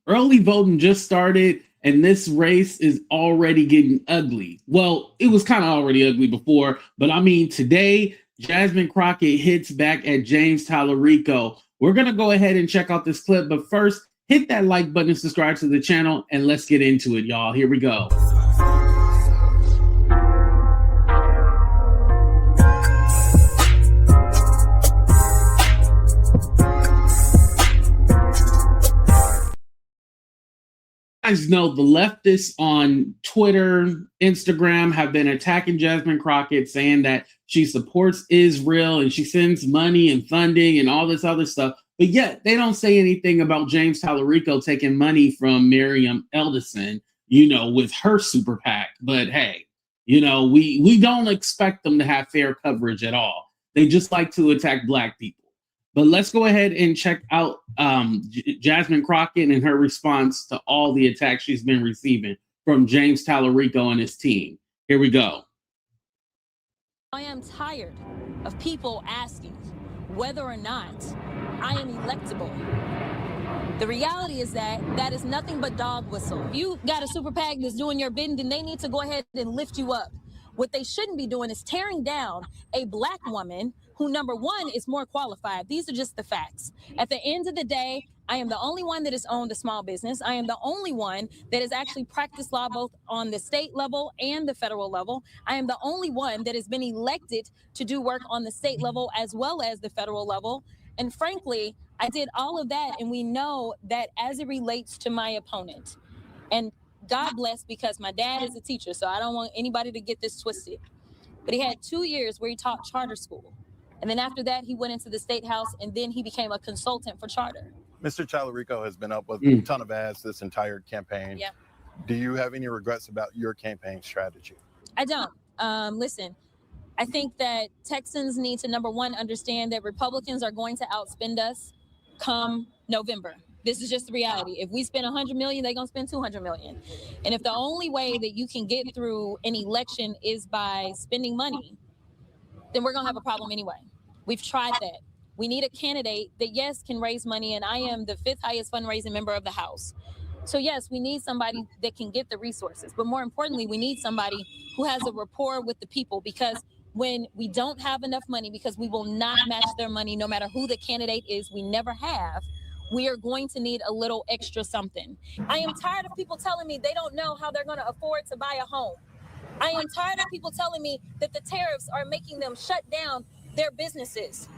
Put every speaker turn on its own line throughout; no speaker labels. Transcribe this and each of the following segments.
Early voting just started, and this race is already getting ugly. Well, it was kind of already ugly before, but I mean, today, Jasmine Crockett hits back at James Talarico. We're going to go ahead and check out this clip, but first, hit that like button and subscribe to the channel, and let's get into it, y'all. Here we go. Guys know the leftists on Twitter, Instagram have been attacking Jasmine Crockett, saying that she supports Israel and she sends money and funding and all this other stuff. But yet they don't say anything about James Talarico taking money from Miriam Elderson, with her super PAC. But hey, we don't expect them to have fair coverage at all. They just like to attack Black people. But let's go ahead and check out Jasmine Crockett and her response to all the attacks she's been receiving from James Talarico and his team. Here we go.
I am tired of people asking whether or not I am electable. The reality is that is nothing but dog whistle. If you got a super PAC that's doing your bidding, then they need to go ahead and lift you up. What they shouldn't be doing is tearing down a Black woman who, number one, is more qualified. These are just the facts. At the end of the day, I am the only one that has owned a small business. I am the only one that has actually practiced law both on the state level and the federal level. I am the only one that has been elected to do work on the state level as well as the federal level. And frankly, I did all of that, and we know that as it relates to my opponent. And God bless, because my dad is a teacher, so I don't want anybody to get this twisted. But he had 2 years where he taught charter school. And then after that, he went into the state house, and then he became a consultant for charter.
Mr. Talarico has been up with a ton of ads this entire campaign.
Yeah.
Do you have any regrets about your campaign strategy?
I don't. Listen, I think that Texans need to, number one, understand that Republicans are going to outspend us come November. This is just the reality. If we spend $100 million, they're going to spend $200 million. And if the only way that you can get through an election is by spending money, then we're going to have a problem anyway. We've tried that. We need a candidate that, yes, can raise money, and I am the 5th highest fundraising member of the House. So, yes, we need somebody that can get the resources. But more importantly, we need somebody who has a rapport with the people, because when we don't have enough money, because we will not match their money no matter who the candidate is, we never have, we are going to need a little extra something. I am tired of people telling me they don't know how they're going to afford to buy a home. I am tired of people telling me that the tariffs are making them shut down their businesses.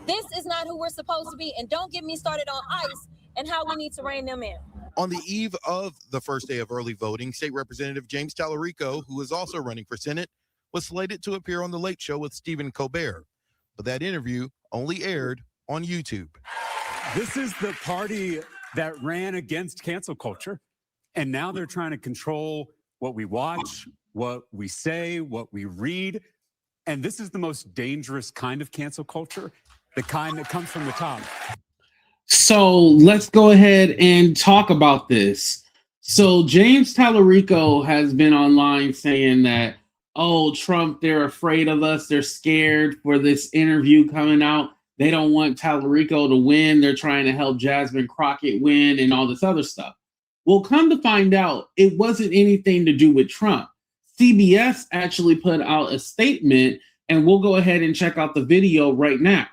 This is not who we're supposed to be. And don't get me started on ICE and how we need to rein them in.
On the eve of the first day of early voting, State Representative James Talarico, who is also running for Senate, was slated to appear on The Late Show with Stephen Colbert. But that interview only aired on YouTube.
This is the party that ran against cancel culture. And now they're trying to control what we watch, what we say, what we read. And this is the most dangerous kind of cancel culture, the kind that comes from the top.
So let's go ahead and talk about this. So James Talarico has been online saying that, oh, Trump, they're afraid of us. They're scared for this interview coming out. They don't want Talarico to win. They're trying to help Jasmine Crockett win and all this other stuff. Well, come to find out, it wasn't anything to do with Trump. CBS actually put out a statement, and we'll go ahead and check out the video right now.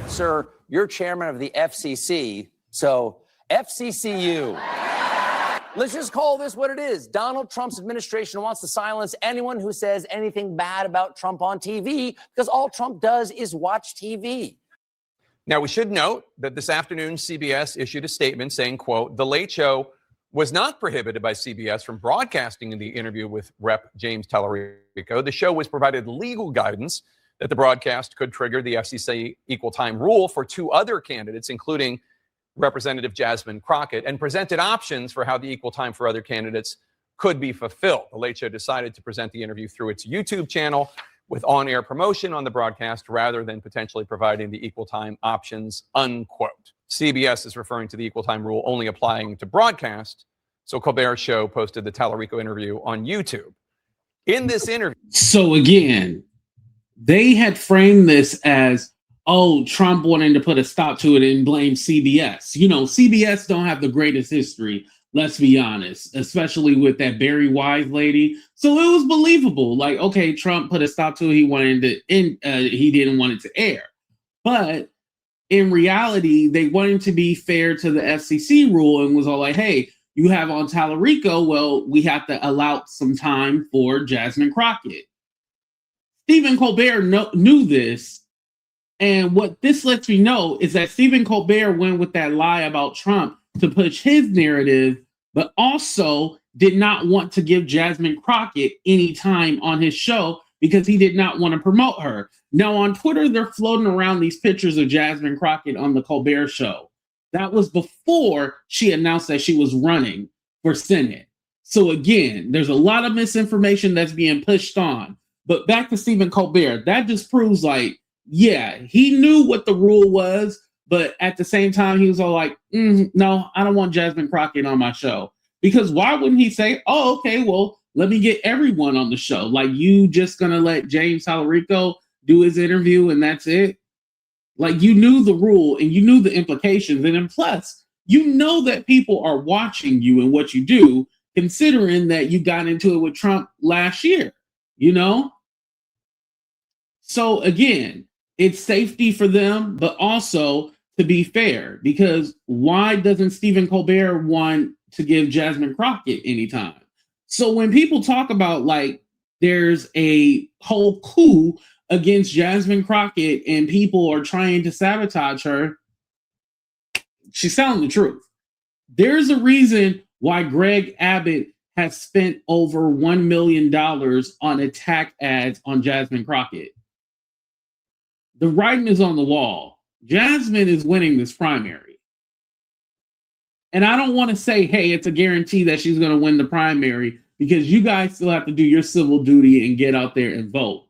Sir, you're chairman of the FCC, so FCCU. Let's just call this what it is. Donald Trump's administration wants to silence anyone who says anything bad about Trump on TV, because all Trump does is watch TV.
Now, we should note that this afternoon, CBS issued a statement saying, quote, "The Late Show was not prohibited by CBS from broadcasting the interview with Rep. James Talarico. The show was provided legal guidance that the broadcast could trigger the FCC equal time rule for 2 other candidates, including Representative Jasmine Crockett, and presented options for how the equal time for other candidates could be fulfilled. The Late Show decided to present the interview through its YouTube channel with on-air promotion on the broadcast rather than potentially providing the equal time options," unquote. CBS is referring to the equal time rule only applying to broadcast, so Colbert's show posted the Talarico interview on YouTube. In this interview...
So again, they had framed this as, oh, Trump wanting to put a stop to it and blame CBS. You know, CBS don't have the greatest history, let's be honest, especially with that Barry Wise lady. So it was believable. Like, okay, Trump put a stop to it. He wanted to he didn't want it to air. But in reality, they wanted to be fair to the FCC rule and was all like, hey, you have on Talarico, well, we have to allow some time for Jasmine Crockett. Stephen Colbert knew this. And what this lets me know is that Stephen Colbert went with that lie about Trump to push his narrative, but also did not want to give Jasmine Crockett any time on his show because he did not want to promote her. Now on Twitter, they're floating around these pictures of Jasmine Crockett on the Colbert Show. That was before she announced that she was running for Senate. So again, there's a lot of misinformation that's being pushed on. But back to Stephen Colbert, that just proves like, yeah, he knew what the rule was, but at the same time, he was all like, no, I don't want Jasmine Crockett on my show. Because why wouldn't he say, oh, okay, well, let me get everyone on the show. Like, you just going to let James Talarico do his interview and that's it? Like, you knew the rule and you knew the implications. And then plus, you know that people are watching you and what you do, considering that you got into it with Trump last year, you know? So again, it's safety for them, but also to be fair, because why doesn't Stephen Colbert want to give Jasmine Crockett any time? So when people talk about like there's a whole coup against Jasmine Crockett and people are trying to sabotage her, she's telling the truth. There's a reason why Greg Abbott has spent over $1 million on attack ads on Jasmine Crockett. The writing is on the wall. Jasmine is winning this primary. And I don't want to say, hey, it's a guarantee that she's going to win the primary because you guys still have to do your civil duty and get out there and vote.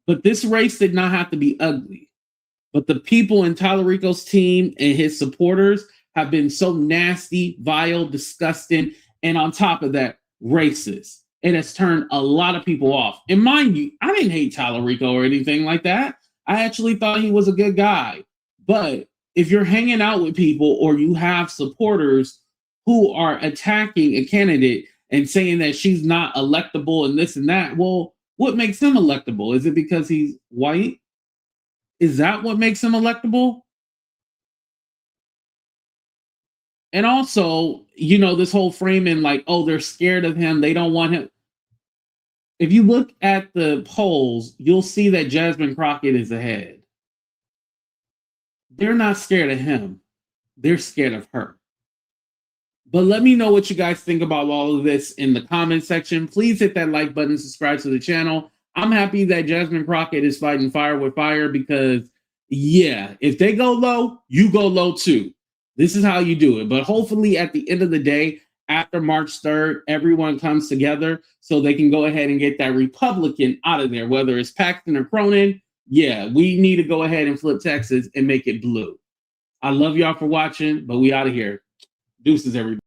But this race did not have to be ugly. But the people in Talarico's team and his supporters have been so nasty, vile, disgusting, and on top of that, racist. It has turned a lot of people off. And mind you, I didn't hate Talarico or anything like that. I actually thought he was a good guy. But if you're hanging out with people or you have supporters who are attacking a candidate and saying that she's not electable and this and that, well, what makes him electable? Is it because he's white? Is that what makes him electable? And also, you know, this whole framing like, oh, they're scared of him. They don't want him. If you look at the polls, you'll see that Jasmine Crockett is ahead. They're not scared of him. They're scared of her. But let me know what you guys think about all of this in the comment section. Please hit that like button, subscribe to the channel. I'm happy that Jasmine Crockett is fighting fire with fire because, yeah, if they go low, you go low too. This is how you do it. But hopefully at the end of the day, after March 3rd, everyone comes together so they can go ahead and get that Republican out of there, whether it's Paxton or Cronin. Yeah, we need to go ahead and flip Texas and make it blue. I love y'all for watching, but we out of here. Deuces, everybody.